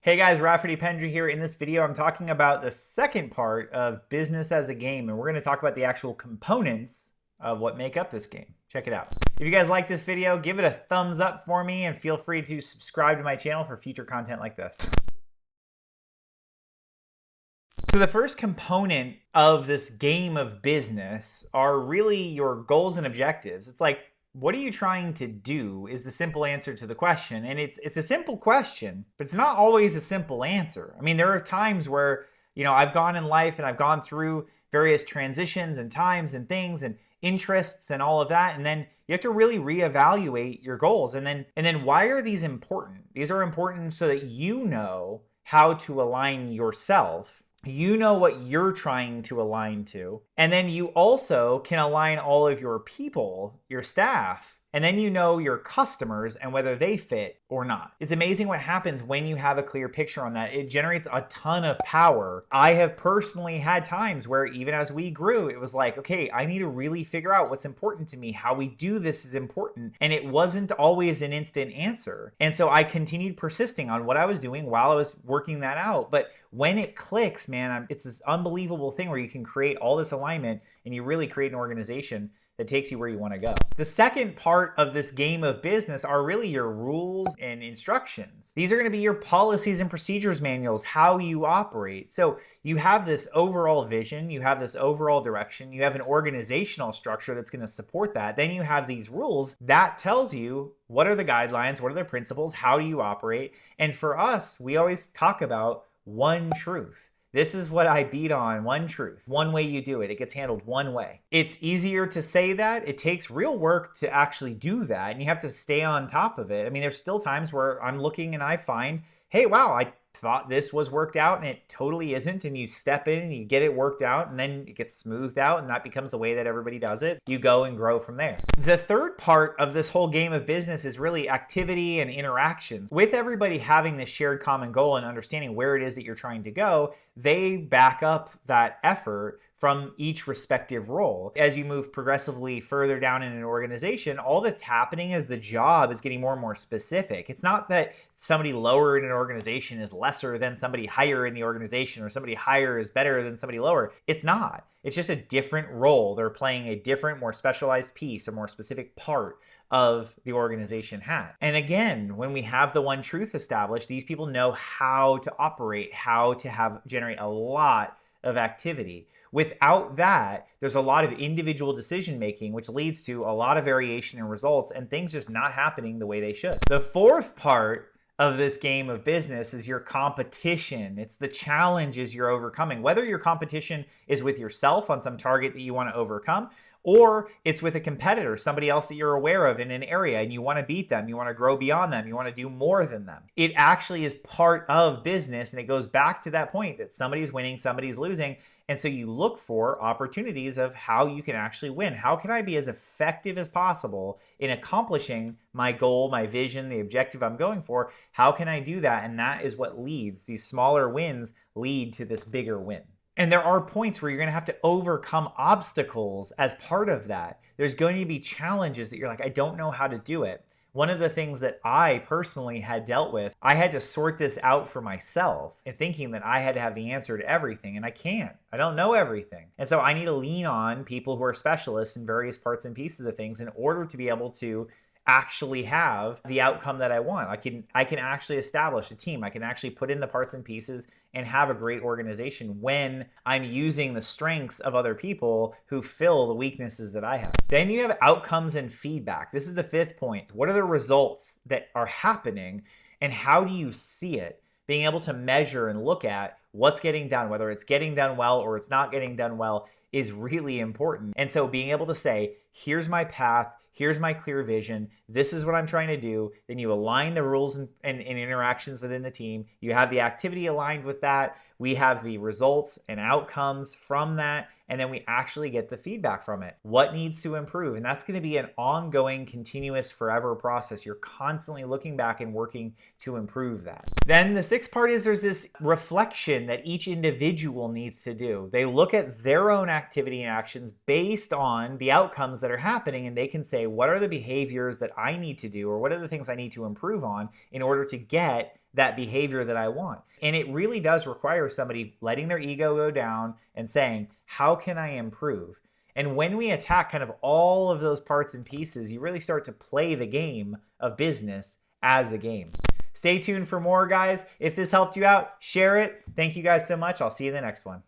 Hey guys, Rafferty Pendery here. In this video, I'm talking about the second part of business as a game, and we're going to talk about the actual components of what make up this game. Check it out. If you guys like this video, give it a thumbs up for me, and feel free to subscribe to my channel for future content like this. So the first component of this game of business are really your goals and objectives. It's like, what are you trying to do is the simple answer to the question. And it's a simple question, but it's not always a simple answer. I mean, there are times where, I've gone in life and I've gone through various transitions and times and things and interests and all of that. And then you have to really reevaluate your goals. And then why are these important? These are important so that you know how to align yourself. You know what you're trying to align to. And then you also can align all of your people, your staff, and then you know your customers and whether they fit or not. It's amazing what happens when you have a clear picture on that. It generates a ton of power. I have personally had times where even as we grew, it was like, okay, I need to really figure out what's important to me. How we do this is important. And it wasn't always an instant answer. And so I continued persisting on what I was doing while I was working that out. But when it clicks, man, it's this unbelievable thing where you can create all this alignment and you really create an organization that takes you where you want to go. The second part of this game of business are really your rules and instructions. These are going to be your policies and procedures manuals, how you operate. So you have this overall vision, you have this overall direction, you have an organizational structure that's going to support that. Then you have these rules that tells you what are the guidelines, what are the principles, how do you operate? And for us, we always talk about one truth. This is what I beat on, one truth. One way you do it. It gets handled one way. It's easier to say that. It takes real work to actually do that, and you have to stay on top of it. I mean, there's still times where I'm looking and I find, hey, wow, I thought this was worked out and it totally isn't, and you step in and you get it worked out, and then it gets smoothed out, and that becomes the way that everybody does it. You go and grow from there. The third part of this whole game of business is really activity and interactions. With everybody having this shared common goal and understanding where it is that you're trying to go, they back up that effort from each respective role. As you move progressively further down in an organization, all that's happening is the job is getting more and more specific. It's not that somebody lower in an organization is lesser than somebody higher in the organization, or somebody higher is better than somebody lower. It's not. It's just a different role. They're playing a different, more specialized piece, a more specific part of the organization had. And again, when we have the one truth established, these people know how to operate, how to generate a lot of activity. Without that, there's a lot of individual decision making, which leads to a lot of variation in results and things just not happening the way they should. The fourth part of this game of business is your competition. It's the challenges you're overcoming. Whether your competition is with yourself on some target that you want to overcome, or it's with a competitor, somebody else that you're aware of in an area and you want to beat them, you want to grow beyond them, you want to do more than them. It actually is part of business, and it goes back to that point that somebody's winning, somebody's losing. And so you look for opportunities of how you can actually win. How can I be as effective as possible in accomplishing my goal, my vision, the objective I'm going for? How can I do that? And that is what leads. These smaller wins lead to this bigger win. And there are points where you're going to have to overcome obstacles as part of that. There's going to be challenges that you're like, I don't know how to do it. One of the things that I personally had dealt with, I had to sort this out for myself and thinking that I had to have the answer to everything, and I can't. I don't know everything. And so I need to lean on people who are specialists in various parts and pieces of things in order to be able to actually have the outcome that I want. I can actually establish a team. I can actually put in the parts and pieces and have a great organization when I'm using the strengths of other people who fill the weaknesses that I have. Then you have outcomes and feedback. This is the fifth point. What are the results that are happening and how do you see it? Being able to measure and look at what's getting done, whether it's getting done well or it's not getting done well, is really important. And so being able to say, here's my path, here's my clear vision, this is what I'm trying to do. Then you align the rules and interactions within the team. You have the activity aligned with that. We have the results and outcomes from that. And then we actually get the feedback from it. What needs to improve? And that's going to be an ongoing, continuous, forever process. You're constantly looking back and working to improve that. Then the sixth part is there's this reflection that each individual needs to do. They look at their own activity and actions based on the outcomes that are happening, and they can say, what are the behaviors that I need to do, or what are the things I need to improve on in order to get that behavior that I want. And it really does require somebody letting their ego go down and saying, how can I improve? And when we attack kind of all of those parts and pieces, you really start to play the game of business as a game. Stay tuned for more, guys. If this helped you out, share it. Thank you guys so much. I'll see you in the next one.